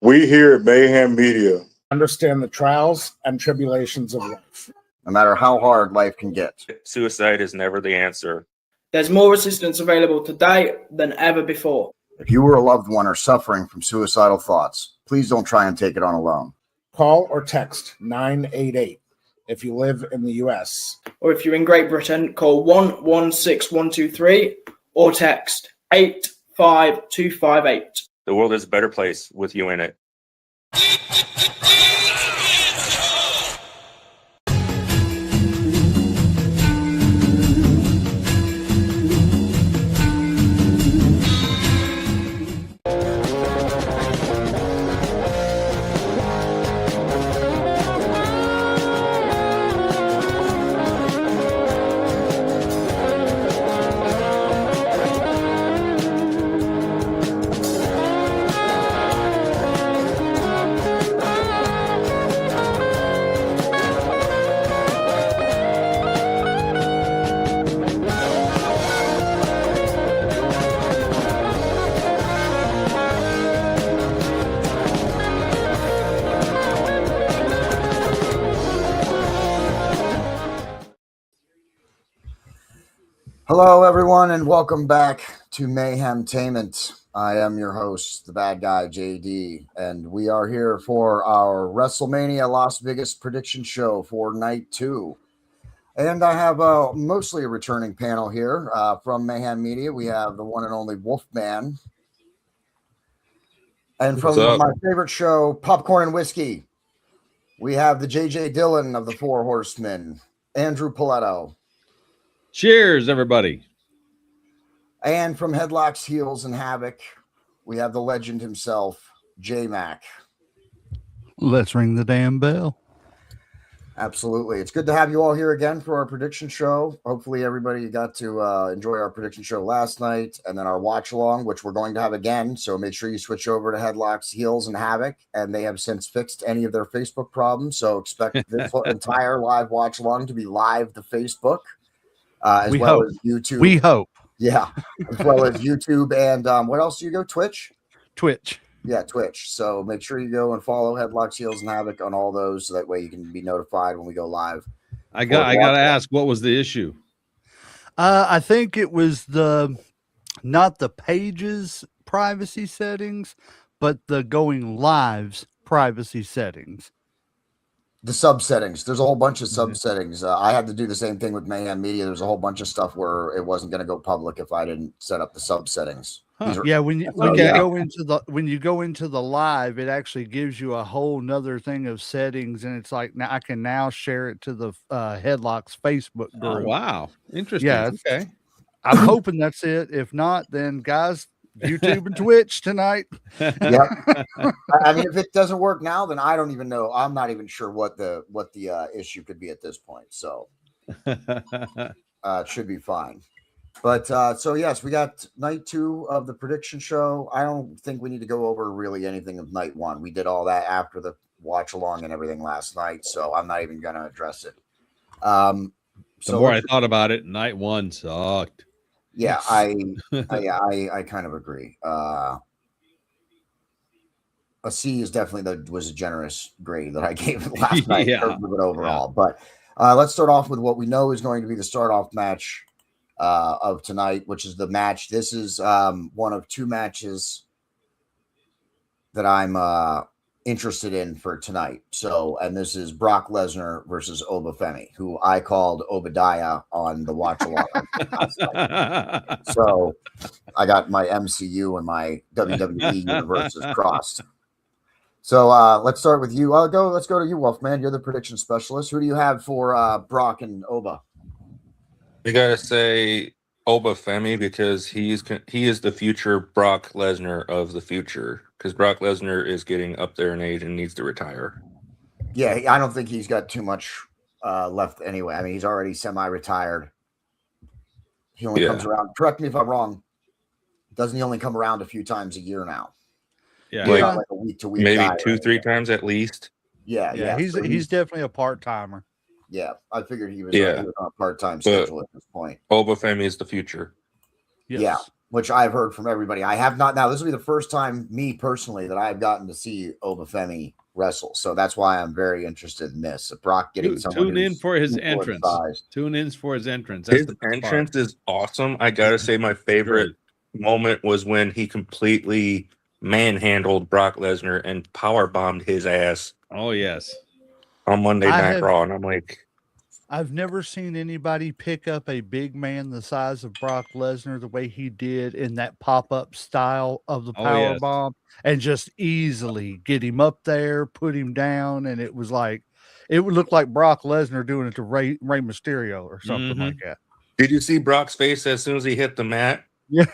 We here at Mayhem Media understand the trials and tribulations of life. No matter how hard life can get. Suicide is never the answer. There's more assistance available today than ever before. If you or a loved one are suffering from suicidal thoughts, please don't try and take it on alone. Call or text 988 if you live in the U.S. Or if you're in Great Britain, call 116123 or text 85258. The world is a better place with you in it. Hello, everyone, and welcome back to Mayhemtainment. I am your host, the bad guy, JD, and we are here for our Wrestlemania Las Vegas prediction show for night 2. And I have mostly a returning panel here from Mayhem Media. We have the one and only Wolfman. And from my favorite show, Popcorn and Whiskey, we have the JJ Dillon of the Four Horsemen, Andrew Poletto. Cheers, everybody. And from Headlocks, Heels, and Havoc, we have the legend himself, J-Mac. Let's ring the damn bell. Absolutely. It's good to have you all here again for our prediction show. Hopefully everybody got to enjoy our prediction show last night and then our watch along, which we're going to have again. So make sure you switch over to Headlocks, Heels, and Havoc. And they have since fixed any of their Facebook problems. So expect this entire live watch along to be live to Facebook. As well as YouTube. We hope. Yeah. As well as YouTube and what else do you go? Twitch? Yeah, Twitch. So make sure you go and follow Headlocks, Heels, and Havoc on all those so that way you can be notified when we go live. I got to ask, what was the issue? I think it was not the pages privacy settings, but the going live's privacy settings. The sub settings. There's a whole bunch of sub settings. I had to do the same thing with Mayhem Media. There's a whole bunch of stuff where it wasn't going to go public if I didn't set up the sub settings. Yeah, when you go into the live, it actually gives you a whole nother thing of settings, and it's like now I can now share it to the Headlocks Facebook group. Oh, wow, interesting. Yeah, okay. I'm hoping that's it. If not, then guys, YouTube and Twitch tonight. Yeah, I mean, if it doesn't work now, then I don't even know. I'm not even sure what the issue could be at this point. So it should be fine. But so yes, we got night 2 of the prediction show. I don't think we need to go over really anything of night 1. We did all that after the watch along and everything last night, so I'm not even going to address it. The more I thought about it, night 1 sucked. Yeah, I kind of agree. A C is definitely was a generous grade that I gave it last night in terms of it overall. But let's start off with what we know is going to be the start-off match of tonight, which is the match. This is one of 2 matches that I'm interested in for tonight. So, and this is Brock Lesnar versus Obafemi, who I called Obadiah on the watch along. So I got my MCU and my WWE universes crossed. So let's start with you. Let's go to you, Wolfman. You're the prediction specialist. Who do you have for Brock and Oba? You gotta say Obafemi because he is the future Brock Lesnar of the future. Because Brock Lesnar is getting up there in age and needs to retire. Yeah, I don't think he's got too much left anyway. I mean, he's already semi-retired. He only comes around. Correct me if I'm wrong. Doesn't he only come around a few times a year now? Yeah, like a week to week. Maybe 2-3 times at least. Yeah. He's definitely a part-timer. Yeah, I figured he was on a part-time schedule at this point. Obafemi is the future. Yes. which I've heard from everybody. I have not. Now, this will be the first time, me personally, that I've gotten to see Obafemi wrestle. So that's why I'm very interested in this. Brock getting someone tune in for his entrance. Tune in for his entrance. That's his entrance is awesome. I gotta say, my favorite moment was when he completely manhandled Brock Lesnar and power bombed his ass. Oh yes, on Monday Night Raw, and I'm like, I've never seen anybody pick up a big man the size of Brock Lesnar the way he did in that pop-up style of the power bomb and just easily get him up there, put him down. And it was like, it would look like Brock Lesnar doing it to Rey Mysterio or something like that. Did you see Brock's face as soon as he hit the mat? Yeah.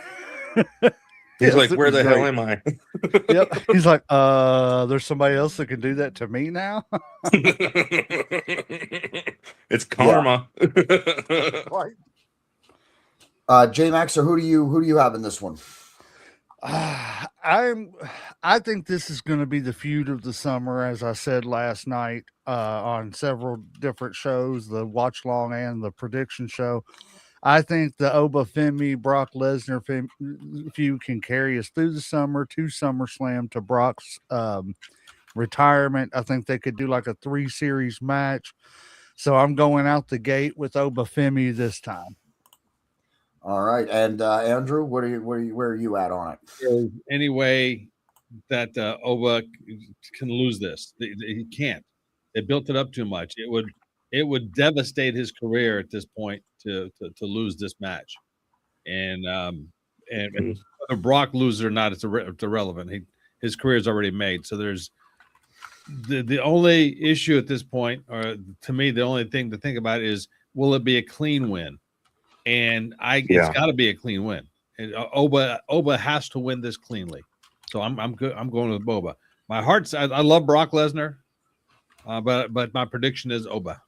He's like, where the hell am I? Yep. He's like, there's somebody else that can do that to me now. It's karma. J Max, or who do you have in this one? I think this is going to be the feud of the summer, as I said last night on several different shows, the watch long and the prediction show. I think the Obafemi Brock Lesnar feud can carry us through the summer to SummerSlam to Brock's retirement. I think they could do like a 3-series match. So I'm going out the gate with Obafemi this time. All right, and Andrew, where are you at on it? Any way that Oba can lose this? He can't. They built it up too much. It would devastate his career at this point to lose this match, and whether Brock loses or not, it's irrelevant. His career is already made. So there's the only issue at this point, or to me, the only thing to think about is, will it be a clean win? And it's got to be a clean win. And Oba has to win this cleanly. So I'm good. I'm going with Boba. My heart's I love Brock Lesnar, but my prediction is Oba.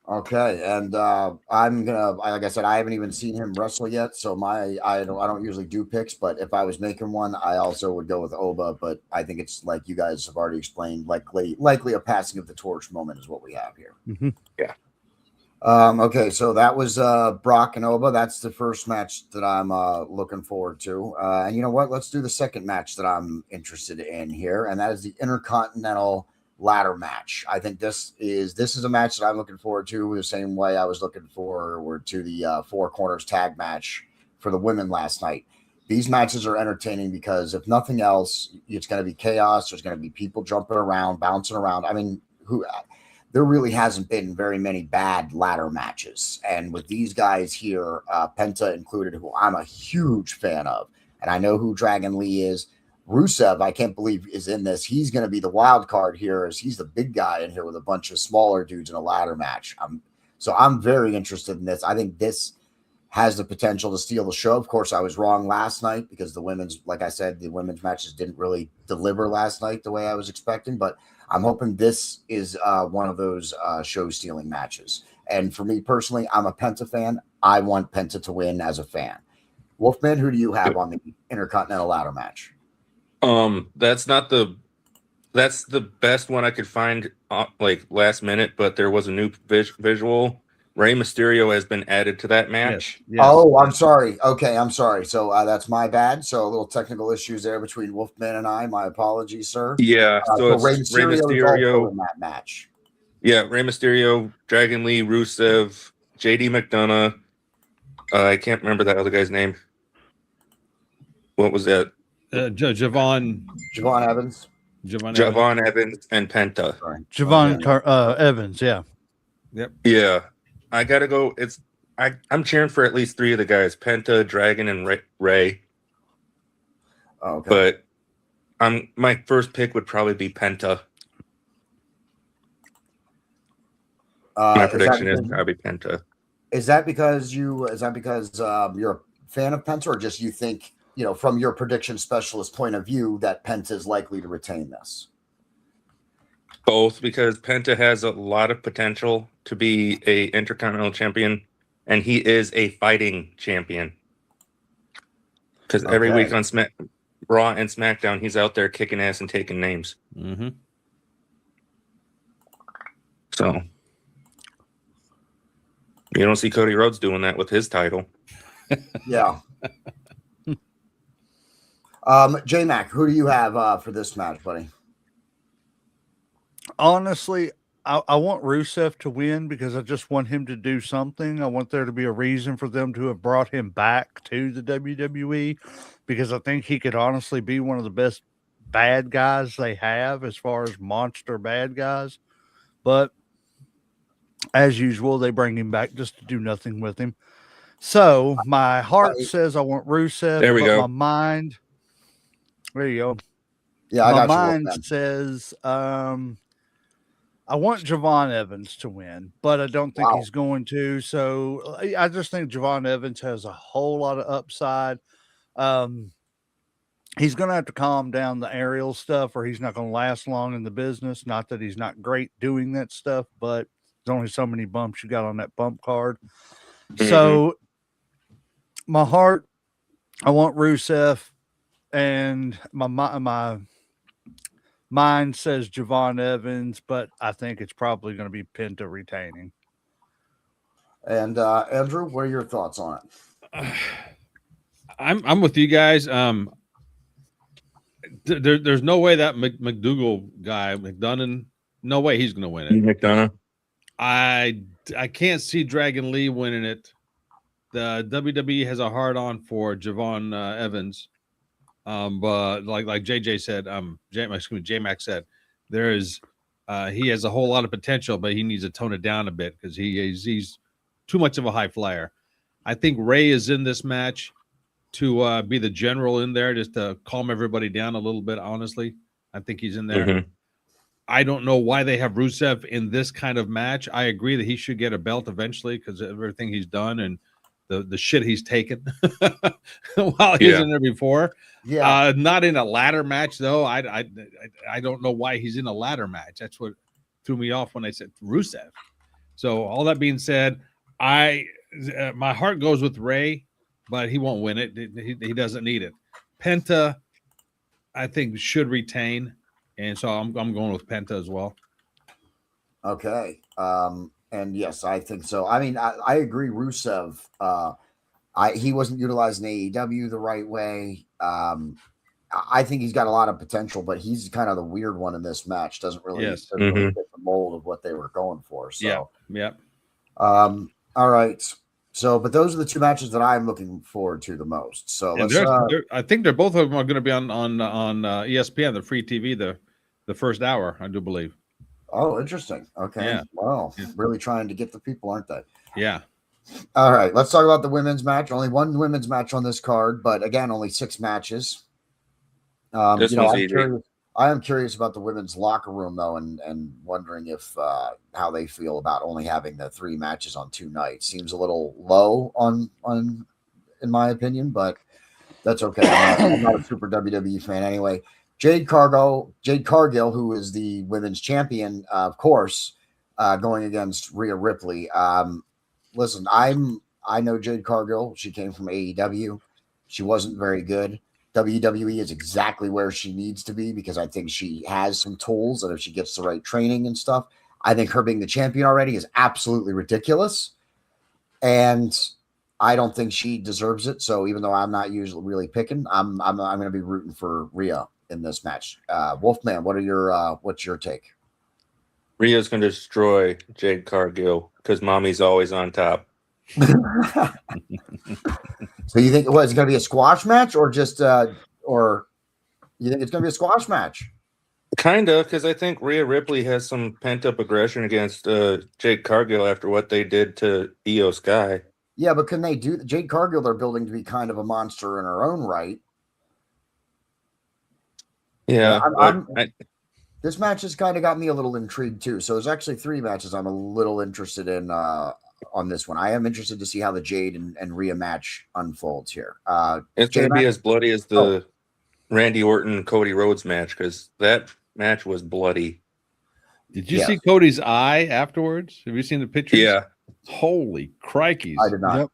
Okay, and I'm gonna, like I said, I haven't even seen him wrestle yet, so I don't usually do picks, but if I was making one, I also would go with Oba. But I think it's like you guys have already explained, likely a passing of the torch moment is what we have here. Mm-hmm. Yeah. Okay, so that was Brock and Oba. That's the first match that I'm looking forward to. And you know what? Let's do the second match that I'm interested in here, and that is the Intercontinental ladder match. I think this is a match that I'm looking forward to the same way I was looking forward to the Four Corners tag match for the women last night. These matches are entertaining because if nothing else, it's going to be chaos. There's going to be people jumping around, bouncing around. I mean, there really hasn't been very many bad ladder matches. And with these guys here, Penta included, who I'm a huge fan of, and I know who Dragon Lee is. Rusev, I can't believe, is in this. He's going to be the wild card here, as he's the big guy in here with a bunch of smaller dudes in a ladder match. So I'm very interested in this. I think this has the potential to steal the show. Of course, I was wrong last night because the women's matches didn't really deliver last night the way I was expecting, but I'm hoping this is one of those show-stealing matches. And for me personally, I'm a Penta fan. I want Penta to win as a fan. Wolfman, who do you have on the Intercontinental ladder match? That's the best one I could find like last minute, but there was a new visual. Rey Mysterio has been added to that match. Yes. Oh, I'm sorry. Okay, I'm sorry. So that's my bad. So a little technical issues there between Wolfman and I. My apologies, sir. Yeah. So it's Rey Mysterio in that match. Yeah, Rey Mysterio, Dragon Lee, Rusev, JD McDonough. I can't remember that other guy's name. What was that? Javon Evans. Javon Evans and Penta. Sorry. Javon Evans, yeah. Yep. Yeah. I gotta go. I'm cheering for at least 3 of the guys: Penta, Dragon, and Ray. Oh, okay. But my first pick would probably be Penta. My prediction is probably Penta. Is that because you're a fan of Penta, or just you think, from your prediction specialist point of view, that Penta is likely to retain this? Both, because Penta has a lot of potential to be a Intercontinental champion, and he is a fighting champion. Because every week on Raw and SmackDown, he's out there kicking ass and taking names. Mm-hmm. So you don't see Cody Rhodes doing that with his title. Yeah. J Mac, who do you have for this match, buddy? Honestly, I want Rusev to win because I just want him to do something. I want there to be a reason for them to have brought him back to the WWE because I think he could honestly be one of the best bad guys they have as far as monster bad guys. But as usual, they bring him back just to do nothing with him. So my heart says I want Rusev. There we but go. My mind, there you go. Yeah, I My got you. mind Wolfman. says I want Javon Evans to win, but I don't think he's going to. So I just think Javon Evans has a whole lot of upside. He's going to have to calm down the aerial stuff or he's not going to last long in the business. Not that he's not great doing that stuff, but there's only so many bumps you got on that bump card. Mm-hmm. So my heart, I want Rusev, and my mind says Javon Evans, but I think it's probably going to be Penta retaining. And Andrew, what are your thoughts on it? I'm with you guys. There's no way that McDougal guy, McDonough, no way he's going to win it. McDonough. I can't see Dragon Lee winning it. The WWE has a hard on for Javon Evans. But like JJ said, J Mac said, he has a whole lot of potential, but he needs to tone it down a bit because he's too much of a high flyer. I think Ray is in this match to be the general in there, just to calm everybody down a little bit. Honestly, I think he's in there. Mm-hmm. I don't know why they have Rusev in this kind of match. I agree that he should get a belt eventually because of everything he's done and the shit he's taken while he was in there before. Yeah, not in a ladder match though. I don't know why he's in a ladder match. That's what threw me off when I said Rusev. So all that being said, my heart goes with Ray, but he won't win it. He doesn't need it. Penta, I think, should retain, and so I'm going with Penta as well. Okay. And yes, I think so. I mean, I agree. Rusev, he wasn't utilizing AEW the right way. I think he's got a lot of potential, but he's kind of the weird one in this match. Doesn't really fit the mold of what they were going for. So, yeah. All right. So, but those are the two matches that I'm looking forward to the most. So I think they're both of them are going to be on ESPN, the free TV, the first hour, I do believe. Oh, interesting. Okay. Yeah. Wow. Really trying to get the people, aren't they? Yeah. All right. Let's talk about the women's match. Only one women's match on this card, but again, only 6 matches. This one's easy. I am curious about the women's locker room though, and wondering if how they feel about only having the 3 matches on 2 nights. Seems a little low on in my opinion, but that's okay. I'm not a super WWE fan anyway. Jade Cargill, who is the women's champion, of course, going against Rhea Ripley. Listen, I know Jade Cargill. She came from AEW. She wasn't very good. WWE is exactly where she needs to be because I think she has some tools, and if she gets the right training and stuff, I think her being the champion already is absolutely ridiculous. And I don't think she deserves it. So even though I'm not usually really picking, I'm going to be rooting for Rhea in this match. Wolfman, what's your take? Rhea's going to destroy Jade Cargill because mommy's always on top. So you think it's going to be a squash match or just or you think it's going to be a squash match? Kind of, because I think Rhea Ripley has some pent-up aggression against Jade Cargill after what they did to Io Sky. Yeah, but can they do Jade Cargill? They're building to be kind of a monster in her own right. Yeah, this match has kind of got me a little intrigued too. So there's actually 3 matches I'm a little interested in on this one. I am interested to see how the Jade and Rhea match unfolds here. It's going to be as bloody as the Randy Orton Cody Rhodes match because that match was bloody. Did you see Cody's eye afterwards? Have you seen the pictures? Yeah. Holy crikeys! I did not. Yep.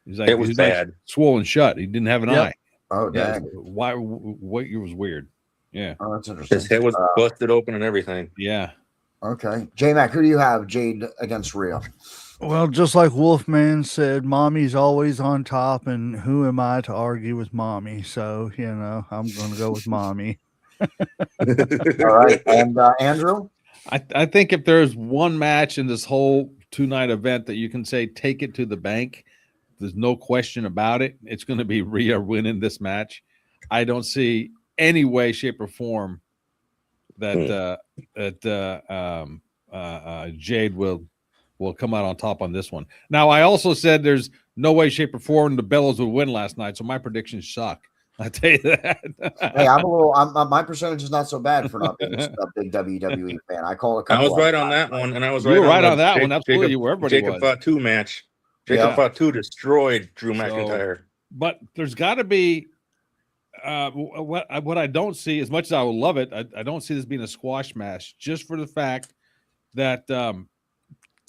He's like, it was bad. Like swollen shut. He didn't have an eye. Oh, dang. Why? What? It was weird. Yeah. Oh, that's interesting. His head was busted open and everything. Yeah. Okay. J-Mac, who do you have? Jade against Rhea? Well, just like Wolfman said, mommy's always on top, and who am I to argue with mommy? So, I'm going to go with mommy. All right. And Andrew? I think if there's one match in this whole 2-night event that you can say take it to the bank, there's no question about it. It's going to be Rhea winning this match. I don't see any way, shape, or form that Jade will come out on top on this one. Now, I also said there's no way, shape, or form the Bellows would win last night, so my predictions suck. I tell you that. Hey, my percentage is not so bad for not being a big WWE fan. I call it. I was right on that one, and I was you right on that one. Absolutely, where everybody Jacob was. Fatu match. Jacob Fatu destroyed Drew McIntyre. But there's got to be what I don't see, as much as I would love it, I don't see this being a squash match, just for the fact that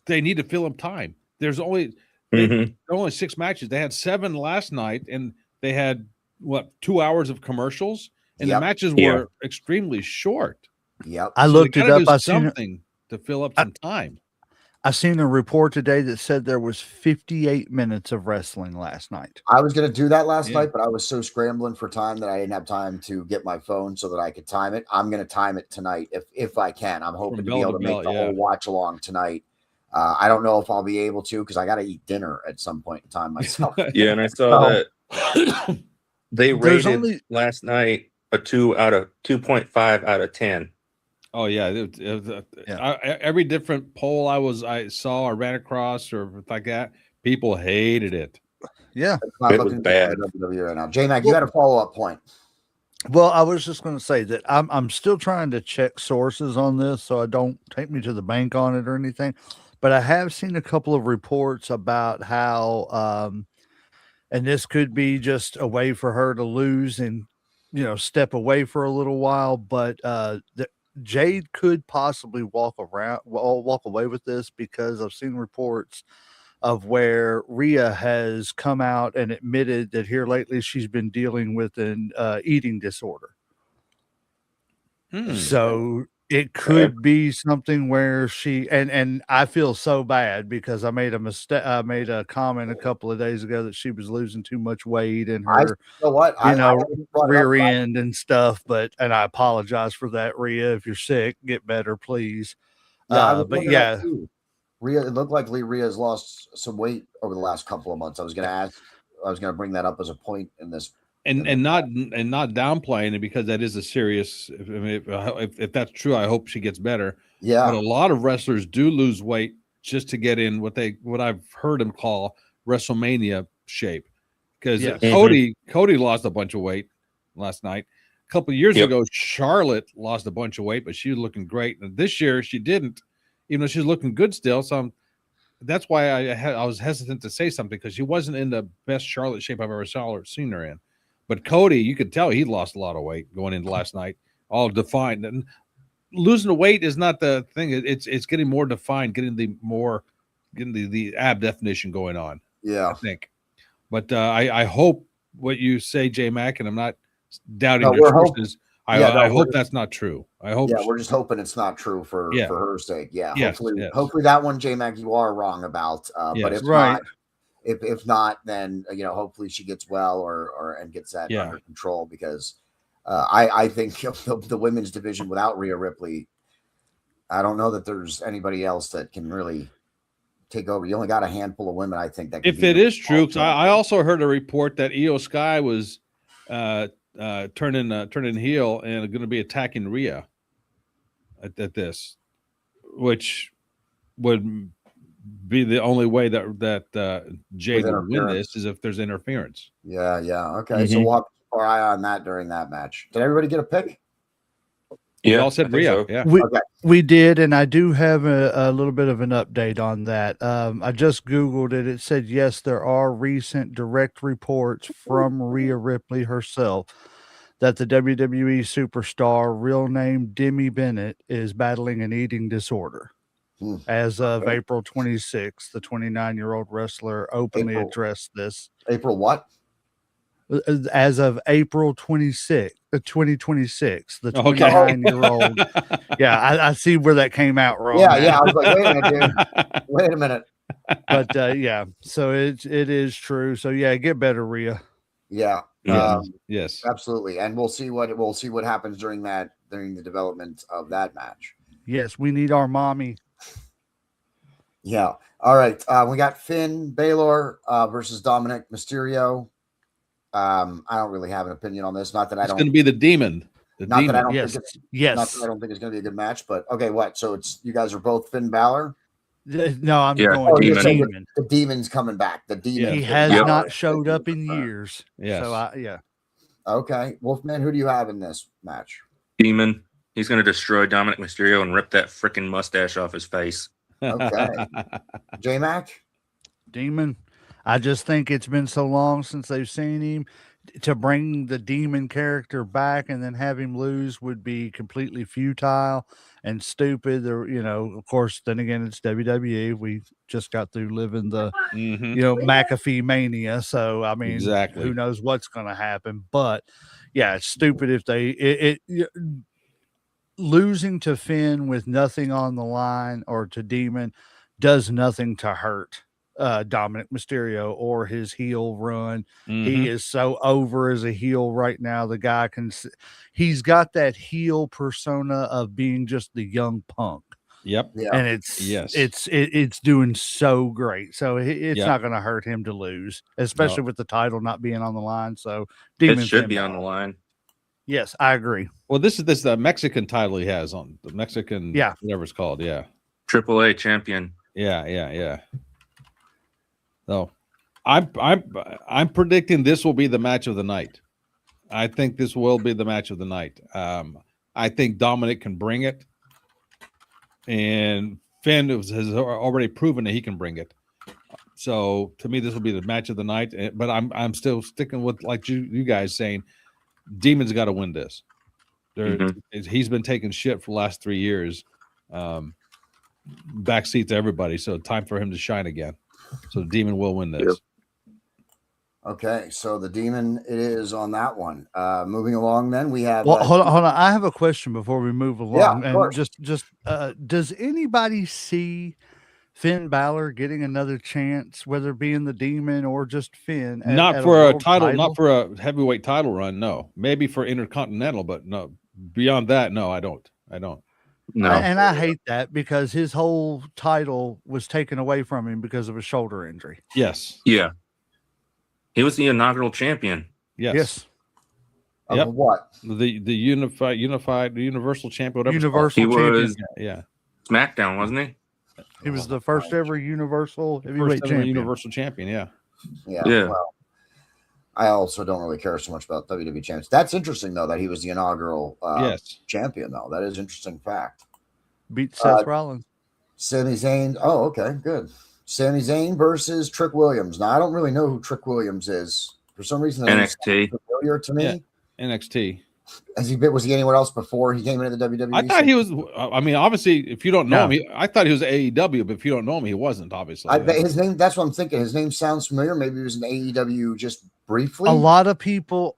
they need to fill up time. There's only 6 matches. They had 7 last night, and they had 2 hours of commercials, and the matches were extremely short. Yep. I looked it up. I seen something to fill up some time. I seen a report today that said there was 58 minutes of wrestling last night. I was going to do that last night, but I was so scrambling for time that I didn't have time to get my phone so that I could time it. I'm going to time it tonight if I can. I'm hoping to be able to make the whole watch along tonight. I don't know if I'll be able to because I got to eat dinner at some point in time myself. Yeah, and I saw that they rated last night a 2.5 out of 10. Oh yeah, every different poll I saw or ran across or like that, people hated it. Yeah, it was bad. Right now, J-Mac, you had a follow-up point. Well, I was just going to say that I'm still trying to check sources on this, so I don't take me to the bank on it or anything. But I have seen a couple of reports about how, and this could be just a way for her to lose and step away for a little while, but Jade could possibly walk away with this because I've seen reports of where Rhea has come out and admitted that here lately she's been dealing with an eating disorder. So it could be something where she and I feel so bad because I made a mistake. I made a comment a couple of days ago that she was losing too much weight in her, rear end and stuff. And I apologize for that, Rhea. If you're sick, get better, please. Rhea, it looked like Rhea has lost some weight over the last couple of months. I was going to bring that up as a point in this. And not downplaying it because that is a serious. If that's true, I hope she gets better. Yeah, but a lot of wrestlers do lose weight just to get in what I've heard them call Wrestlemania shape. Because Cody lost a bunch of weight last night. A couple of years ago, Charlotte lost a bunch of weight, but she was looking great. And this year, she didn't, even though she's looking good still. So that's why I was hesitant to say something because she wasn't in the best Charlotte shape I've ever seen her in. But Cody, you could tell he lost a lot of weight going into last night, all defined. And losing the weight is not the thing. It's getting more defined, getting the ab definition going on. Yeah, I think. But I hope what you say, J Mac, and I'm not doubting your sources. I hope that's not true. I hope. Yeah, we're just hoping it's not true for her sake. Yeah, hopefully, yes. Hopefully that one, J Mac, you are wrong about. But if not. If not, then hopefully she gets well and gets that under control because I think the women's division without Rhea Ripley, I don't know that there's anybody else that can really take over. You only got a handful of women, I think. That if it is true, because I also heard a report that Io Sky was turning heel and going to be attacking Rhea at this, which would be the only way that Jade would win this is if there's interference. Yeah. Okay, so we'll have our eye on that during that match. Did everybody get a pick? Yeah, we all said Rhea. So. Yeah, we did, and I do have a little bit of an update on that. I just Googled it. It said yes, there are recent direct reports from Rhea Ripley herself that the WWE superstar, real name Demi Bennett, is battling an eating disorder. As of April 26th, the 29-year-old wrestler openly addressed this. April what? As of April 26th, 2026, the 29-year-old. Yeah, I see where that came out wrong. Yeah. I was like, wait a minute, dude. Wait a minute. But yeah, so it is true. So yeah, get better, Rhea. Yeah. Yes. Yes. Absolutely. And we'll see what happens during the development of that match. Yes, we need our mommy. Yeah. All right. We got Finn Balor versus Dominic Mysterio. I don't really have an opinion on this. Not that I It's don't. going to be the demon. Not that I don't Yes, think it's. yes. Not that I don't think it's going to be a good match. But okay, what? So it's you guys are both Finn Balor. No, I'm Yeah. going you're to saying demon. The demon's coming back. The demon. He has Yep. not showed up in years. Yes. So yeah. Okay, Wolfman. Who do you have in this match? Demon. He's going to destroy Dominic Mysterio and rip that freaking mustache off his face. Okay. J Mac. Demon. I just think it's been so long since they've seen him. To bring the demon character back and then have him lose would be completely futile and stupid. Or, of course, then again, it's WWE. We just got through living the, McAfee mania. So, I mean, Exactly. who knows what's going to happen. But, yeah, it's stupid if they losing to Finn with nothing on the line or to Demon does nothing to hurt Dominic Mysterio or his heel run. He is so over as a heel right now. The guy he's got that heel persona of being just the young Punk. Yep. Yeah. And it's doing so great. So it's not going to hurt him to lose, especially with the title not being on the line. So It should be on the line. Yes, I agree. Well, this is the Mexican title he has on the Mexican, whatever it's called. Yeah. AAA champion. Yeah. So I'm predicting this will be the match of the night. I think this will be the match of the night. I think Dominic can bring it, and Finn has already proven that he can bring it. So to me, this will be the match of the night. But I'm still sticking with like you guys saying, Demon's got to win this. He's been taking shit for the last 3 years, backseat to everybody. So time for him to shine again. So the Demon will win this. Yep. Okay, so the Demon it is on that one. Moving along, then we have. Well, hold on. I have a question before we move along. Yeah, of and course. just does anybody see Finn Balor getting another chance, whether it be in the Demon or just Finn? Not for a title, not for a heavyweight title run. No, maybe for Intercontinental, but no. Beyond that, no, I don't. No. And I hate that because his whole title was taken away from him because of a shoulder injury. Yes. Yeah. He was the inaugural champion. Yes. Of what? The Universal champion, whatever. Universal He champion. was Yeah. SmackDown, wasn't he? He was the first ever Universal heavyweight First ever champion. Universal champion. Yeah. Yeah. Well, I also don't really care so much about WWE champions. That's interesting, though, that he was the inaugural champion, though. That is an interesting fact. Beat Seth Rollins. Sami Zayn. Oh, okay, good. Sami Zayn versus Trick Williams. Now, I don't really know who Trick Williams is. For some reason, that NXT. sounds familiar to me. Yeah. NXT. Was he anywhere else before he came into the WWE? I thought he was. I mean, obviously, if you don't know him, I thought he was AEW, but if you don't know him, he wasn't. Obviously, his name. That's what I'm thinking. His name sounds familiar. Maybe he was in AEW just briefly. A lot of people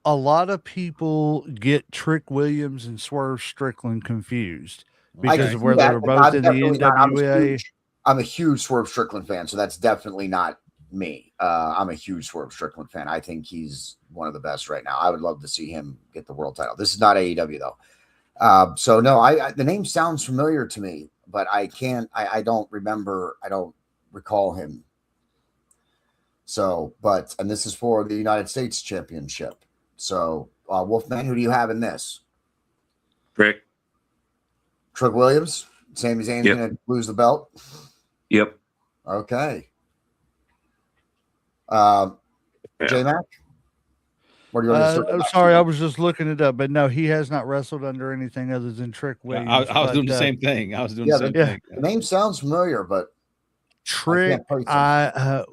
get Trick Williams and Swerve Strickland confused because of where they were both in the NWA. I'm a huge Swerve Strickland fan, so that's definitely not me. I'm a huge Swerve Strickland fan. I think he's one of the best right now. I would love to see him get the world title. This is not AEW though. So no, the name sounds familiar to me, but I don't remember. I don't recall him. So, and this is for the United States Championship. So, Wolfman, who do you have in this? Trick Williams. Sami Zayn's going to lose the belt. Yep. Okay. J-Mac? What do you want to sorry, I was just looking it up, but no, he has not wrestled under anything other than Trick Williams. I was doing the same thing. The name sounds familiar, but Trick.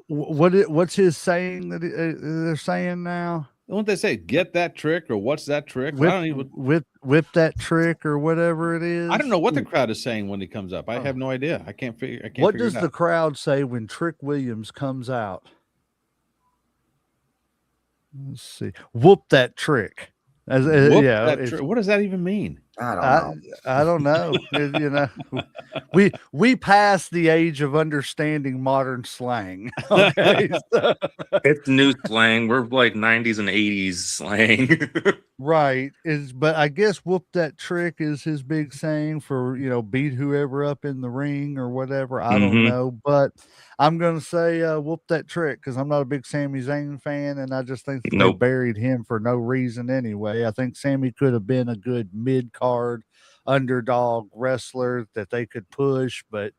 What's his saying that they're saying now? Don't they say get that trick or what's that trick? Whip that trick or whatever it is. I don't know what the crowd is saying when he comes up. I have no idea. I can't figure. What does the crowd say when Trick Williams comes out? Let's see. Whoop that trick. What does that even mean? I don't know. I don't know. You know, we passed the age of understanding modern slang. Okay, so- It's new slang. We're like 90s and 80s slang. right. But I guess whoop that trick is his big saying for beat whoever up in the ring or whatever. I don't Mhm. know, but I'm gonna say whoop that trick because I'm not a big Sami Zayn fan, and I just think that they Nope. buried him for no reason anyway. I think Sami could have been a good mid card underdog wrestler that they could push, but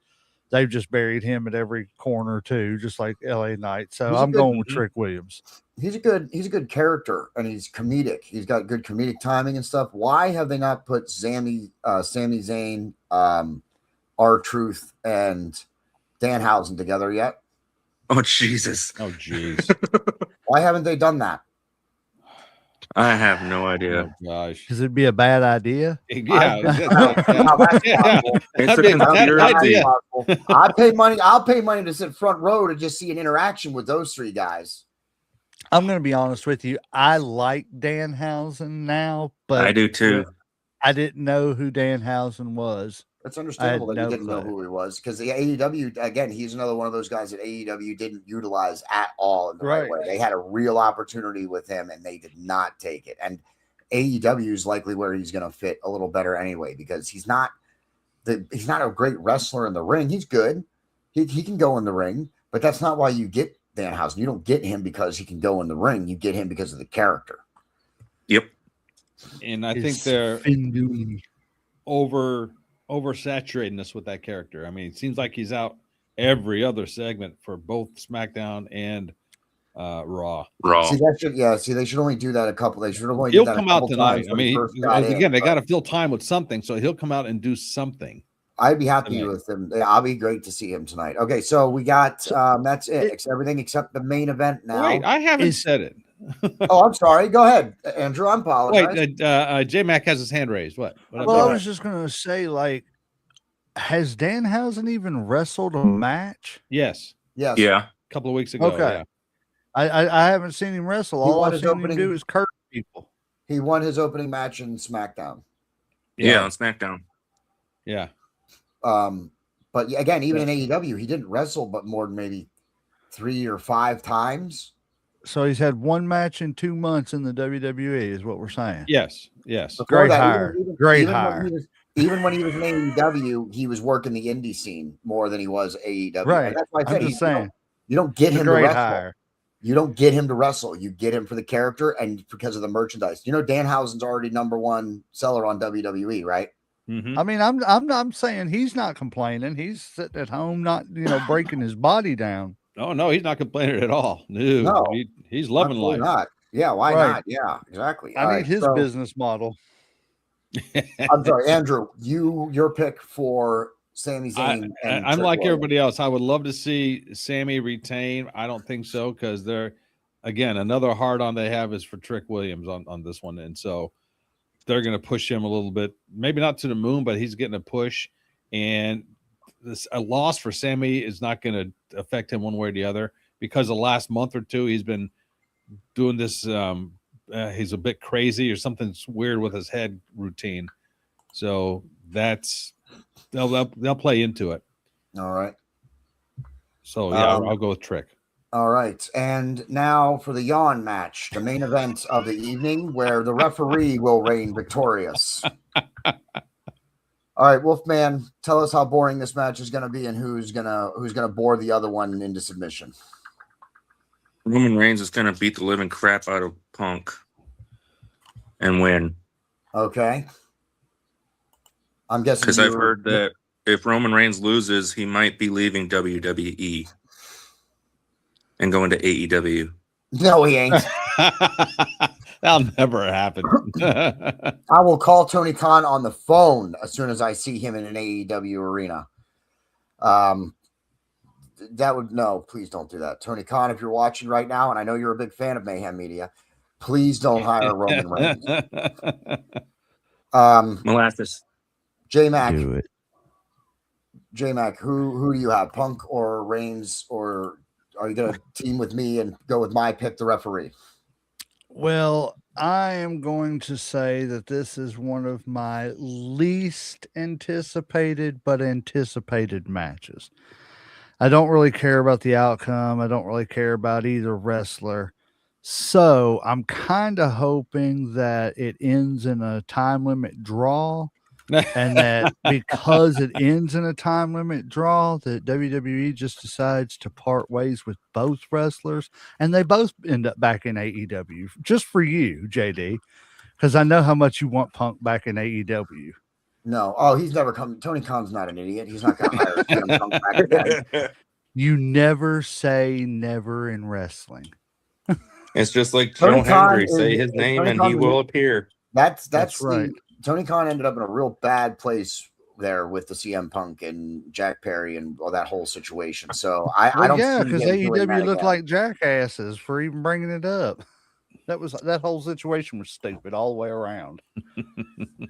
they've just buried him at every corner too, just like LA Knight. So He's a I'm good- going with Trick Williams. He's a good character, and he's comedic. He's got good comedic timing and stuff. Why have they not put Sami Zayn, R-Truth, and Danhausen together yet? Oh, Jesus. Oh, jeez. Why haven't they done that? I have no idea. Oh, gosh. Because it'd be a bad idea. Yeah. Now, that's Yeah. possible. It's That'd a be a bad computer. That's idea. possible. I'll pay money to sit front row to just see an interaction with those three guys. I'm going to be honest with you. I like Danhausen now, but I do too. I didn't know who Danhausen was. It's understandable that no you didn't know clue. who he was because the AEW, again, he's another one of those guys that AEW didn't utilize at all in the right way. They had a real opportunity with him and they did not take it. And AEW is likely where he's going to fit a little better anyway because he's not a great wrestler in the ring. He's good. He can go in the ring, but that's not why you get Danhausen. You don't get him because he can go in the ring. You get him because of the character. Yep. And I think It's they're Findui. oversaturating us with that character. I mean, it seems like he's out every other segment for both SmackDown and Raw. See, they should only do that a couple. They should only He'll do that come a out couple tonight. times I when he mean, first got again, in, they but got to fill time with something, so he'll come out and do something. I'd be happy tonight. with him. Yeah, I'll be great to see him tonight. Okay, so we got that's it. Everything except the main event now. Wait, I haven't said it. Oh, I'm sorry. Go ahead, Andrew. I'm apologize. Wait, J Mac has his hand raised. What? Well, I was just going to say, like, has Danhausen even wrestled a match? Yes. Yes. Yeah. A couple of weeks ago. Okay. Yeah. I haven't seen him wrestle. He All won I've his seen him opening- do is curse people. He won his opening match in SmackDown. Yeah, on SmackDown. Yeah. But again, even in AEW, he didn't wrestle but more than maybe 3 or 5 times. So he's had one match in 2 months in the WWE, is what we're saying. Yes. Yes. Before Great that, hire. even- Great even when hire. Even when he was in AEW, he was working the indie scene more than he was AEW. Right. And that's why I I'm said just saying. you don't get It's a him to great wrestle. hire. You don't get him to wrestle. You get him for the character and because of the merchandise. You know, Danhausen's already #1 seller on WWE, right? Mhm. I mean, I'm saying he's not complaining. He's sitting at home, not breaking his body down. Oh no, he's not complaining at all. No, No. he's loving Absolutely life. not. Yeah, why Right. not? Yeah, exactly. I All need right, his so- business model. I'm sorry, Andrew. Your pick for Sami Zayn. and I'm Trick like Williams. everybody else. I would love to see Sammy retain. I don't think so because they're again another hard on they have is for Trick Williams on this one, and so they're going to push him a little bit, maybe not to the moon, but he's getting a push, and a loss for Sammy is not going to affect him one way or the other because the last month or two he's been doing this. He's a bit crazy or something's weird with his head routine, so that's they'll play into it. All right. So yeah, I'll go with Trick. All right. And now for the yawn match, the main event of the evening, where the referee will reign victorious. All right, Wolfman, tell us how boring this match is going to be and who's gonna bore the other one into submission. Roman Reigns is going to beat the living crap out of Punk and win. Okay. I'm guessing Because I've heard that if Roman Reigns loses, he might be leaving WWE and going to AEW. No, he ain't. That'll never happen. I will call Tony Khan on the phone as soon as I see him in an AEW arena. Please don't do that. Tony Khan, if you're watching right now, and I know you're a big fan of Mayhem Media, please don't hire Roman Reigns. Molasses. J-Mac, Do it. J-Mac, who do you have, Punk or Reigns, or are you going to team with me and go with my pick, the referee? Well, I am going to say that this is one of my least anticipated, but anticipated matches. I don't really care about the outcome. I don't really care about either wrestler. So I'm kind of hoping that it ends in a time limit draw. And that because it ends in a time limit draw, that WWE just decides to part ways with both wrestlers, and they both end up back in AEW. Just for you, JD, because I know how much you want Punk back in AEW. No, oh, he's never come. Tony Khan's not an idiot. He's not going to hire CM Punk back again. You never say never in wrestling. It's just like Tony Joe Khan Hendry. is- Say his is name Tony and Khan he is- will appear. That's right. Tony Khan ended up in a real bad place there with the CM Punk and Jack Perry and all that whole situation. So I don't. Yeah, see because him doing that AEW looked again. like jackasses for even bringing it up. That whole situation was stupid all the way around.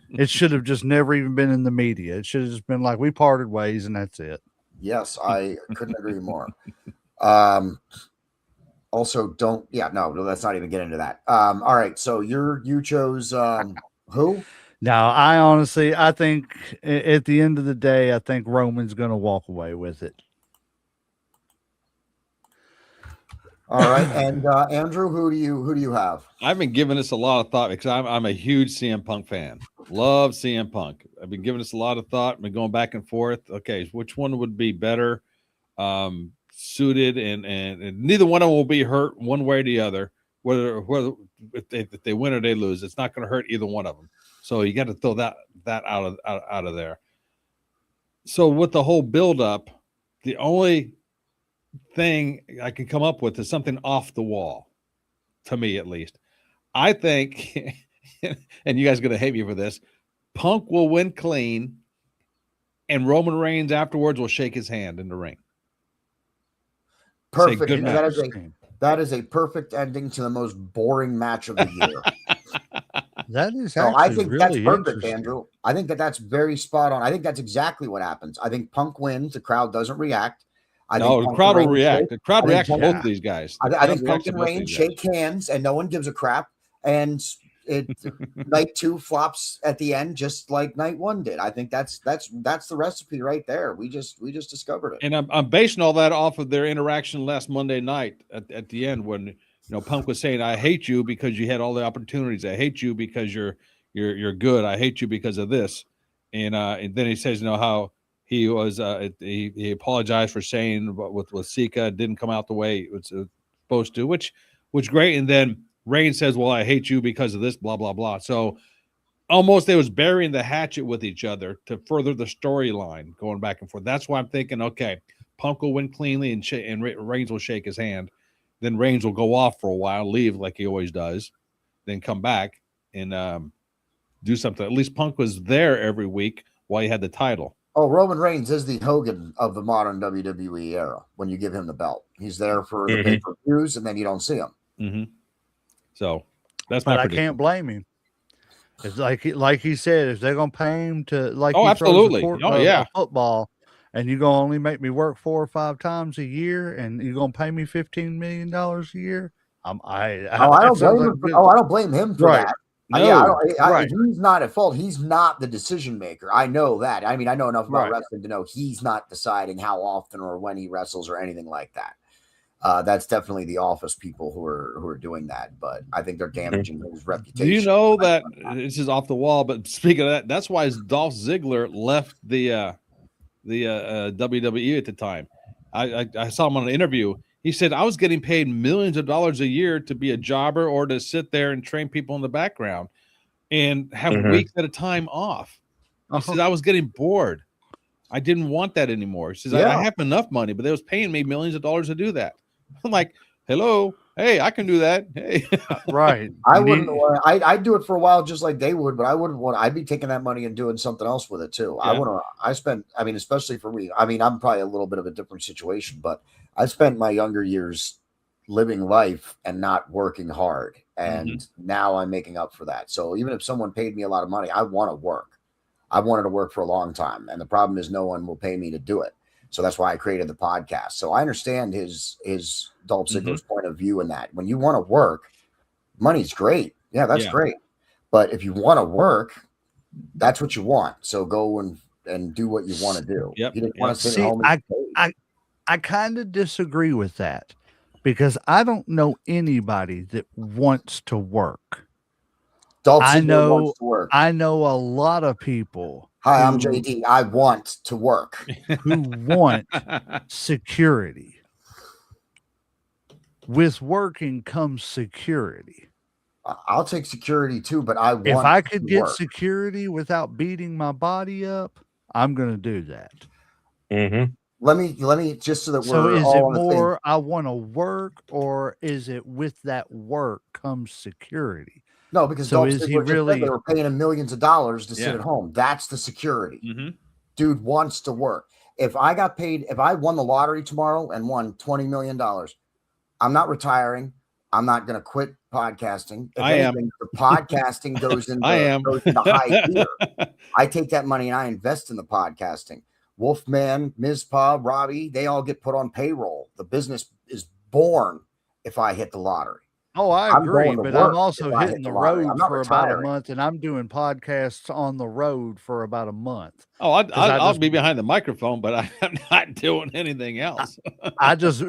It should have just never even been in the media. It should have just been like, we parted ways and that's it. Yes, I couldn't agree more. Also, don't. Yeah, no, let's not even get into that. All right, so you chose who? Now, I think at the end of the day, I think Roman's going to walk away with it. All right, and Andrew, who do you have? I've been giving this a lot of thought because I'm a huge CM Punk fan. Love CM Punk. I've been giving this a lot of thought. Been going back and forth. Okay, which one would be better suited, and neither one of them will be hurt one way or the other. Whether if they win or they lose, it's not going to hurt either one of them. So you got to throw that out of there. So with the whole build up, the only thing I can come up with is something off the wall, to me at least. I think, and you guys are going to hate me for this, Punk will win clean, and Roman Reigns afterwards will shake his hand in the ring. Perfect. good match. That is a perfect ending to the most boring match of the year. That is So actually I think that's really perfect, interesting. Andrew. I think that's very spot on. I think that's exactly what happens. I think Punk wins. The crowd doesn't react. The Punk crowd and will Reigns react. shake. The crowd I think reacts to Punk- both of these guys. I think Punk and Reigns shake hands, and no one gives a crap. And night 2 flops at the end, just like night 1 did. I think that's the recipe right there. We just discovered it. And I'm basing all that off of their interaction last Monday night at the end when Punk was saying, "I hate you because you had all the opportunities. I hate you because you're good. I hate you because of this." And then he says, how he was he apologized for saying with Sika didn't come out the way it was supposed to, which great. And then Reigns says, "Well, I hate you because of this, blah blah blah." So almost they was burying the hatchet with each other to further the storyline going back and forth. That's why I'm thinking, okay, Punk will win cleanly and Reigns will shake his hand. Then Reigns will go off for a while, leave like he always does, then come back and do something. At least Punk was there every week while he had the title. Oh, Roman Reigns is the Hogan of the modern WWE era. When you give him the belt, he's there for the pay-per-views, and then you don't see him. Mm-hmm. So that's my But I prediction. can't blame him. It's like he said, if they're gonna pay him to absolutely. A football, and you're gonna only make me work 4 or 5 times a year, and you're gonna pay me $15 million a year, I don't blame him for that. No, he's not at fault. He's not the decision maker. I know that. I mean, I know enough about wrestling to know he's not deciding how often or when he wrestles or anything like that. That's definitely the office people who are doing that, but I think they're damaging his reputation. Do you know that this is off the wall? But speaking of that, that's why Dolph Ziggler left the WWE at the time. I saw him on an interview. He said, "I was getting paid millions of dollars a year to be a jobber or to sit there and train people in the background and have weeks at a time off." He said, "I was getting bored. I didn't want that anymore." He says, "I have enough money, but they was paying me millions of dollars to do that." I'm like, "Hello, hey, I can do that." Hey, right. I wouldn't. I'd do it for a while, just like they would, but I wouldn't want. I'd be taking that money and doing something else with it too. Yeah. I mean, especially for me. I mean, I'm probably a little bit of a different situation, but I spent my younger years living life and not working hard, and now I'm making up for that. So even if someone paid me a lot of money, I want to work. I wanted to work for a long time, and the problem is no one will pay me to do it. So that's why I created the podcast. So I understand his Dolph Ziggler's point of view in that when you want to work, money's great. Yeah, that's great. But if you want to work, that's what you want. So go and do what you want to do. Yep. You didn't want to sit See, at home. I kind of disagree with that because I don't know anybody that wants to work. Dolph I Ziggler know wants to work. I know a lot of people. Hi, I'm JD. I want to work. Who want security. With working comes security. I'll take security too, but I want. If I could to get work. security without beating my body up, I'm going to do that. Mm-hmm. Let me just so that So we're is all it on the same. more I want to work, or is it with that work comes security? No, because So Dolph is he Ziggler just said really? they were paying him millions of dollars to sit Yeah. at home. That's the security. Mm-hmm. Dude wants to work. If I got paid, if I won the lottery tomorrow and won $20 million, I'm not retiring. I'm not going to quit podcasting. If I am. anything, the podcasting goes into goes into high gear. I take that money and I invest in the podcasting. Wolfman, Mizpah, Robbie, they all get put on payroll. The business is born if I hit the lottery. Oh, I I'm agree, going to but work I'm also if I hitting hit the the lottery. road I'm not for about a retiring. month, and I'm doing podcasts on the road for about a month. Oh, I I'll just- be behind the microphone, but I'm not doing anything else. I just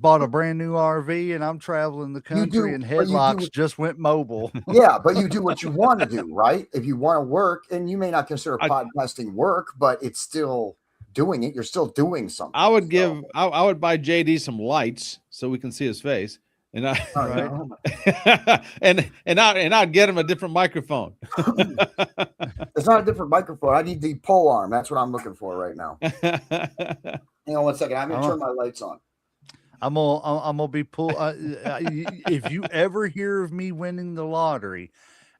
bought a brand new RV, and I'm traveling the country, and but you do- Headlocks just went mobile. Yeah, but you do what you want to do, right? If you want to work, and you may not consider podcasting work, but it's still doing it. You're still doing something. I would buy JD some lights so we can see his face. And I'd get him a different microphone. It's not a different microphone. I need the pole arm. That's what I'm looking for right now. Hang on one second. I'm gonna turn my lights on. I'm gonna be if you ever hear of me winning the lottery,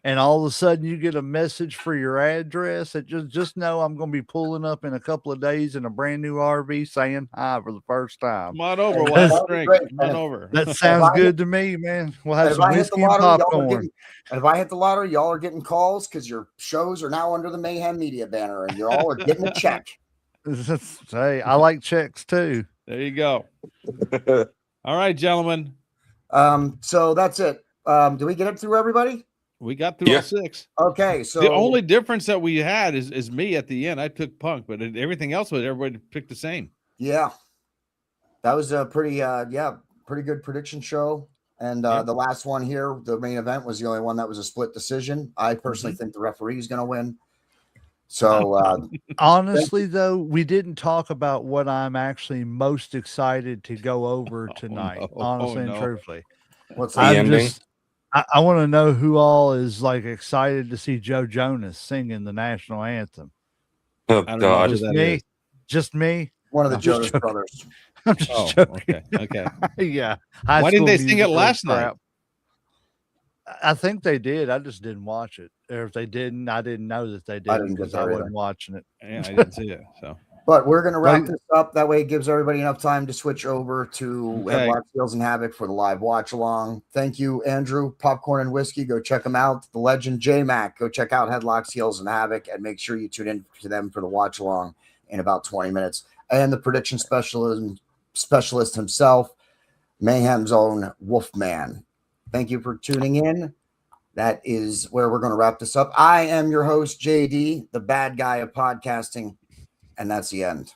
and all of a sudden you get a message for your address, it just know I'm gonna be pulling up in a couple of days in a brand new RV saying hi for the first time. Come on over. We'll have a drink. Come on over. That sounds good to me, man. We'll have some whiskey and popcorn. And if I hit the lottery, y'all are getting calls because your shows are now under the Mayhem Media banner, and you're all getting a check. Hey, I like checks too. There you go. All right, gentlemen. So that's it. Do we get it through everybody? We got through all 6. Okay, so the only difference that we had is me at the end. I took Punk, but everything else was everybody picked the same. Yeah, that was a pretty good prediction show. And the last one here, the main event, was the only one that was a split decision. I personally think the referee is going to win. So honestly, though, we didn't talk about what I'm actually most excited to go over tonight. Honestly and truthfully, what's the ending? I want to know who all is like excited to see Joe Jonas singing the national anthem. Oh God, just me. One of the Jonas brothers. I'm just joking. Okay. Yeah. Why didn't they sing it last night? I think they did. I just didn't watch it. Or if they didn't, I didn't know that they didn't because I wasn't watching it. Yeah, I didn't see it. So, but we're gonna wrap this up. That way, it gives everybody enough time to switch over to Headlocks, Heels, and Havoc for the live watch along. Thank you, Andrew. Popcorn and Whiskey. Go check them out. The legend J Mac. Go check out Headlocks, Heels, and Havoc, and make sure you tune in to them for the watch along in about 20 minutes. And the prediction specialist himself, Mayhem's own Wolfman. Thank you for tuning in. That is where we're going to wrap this up. I am your host, JD, the bad guy of podcasting, and that's the end.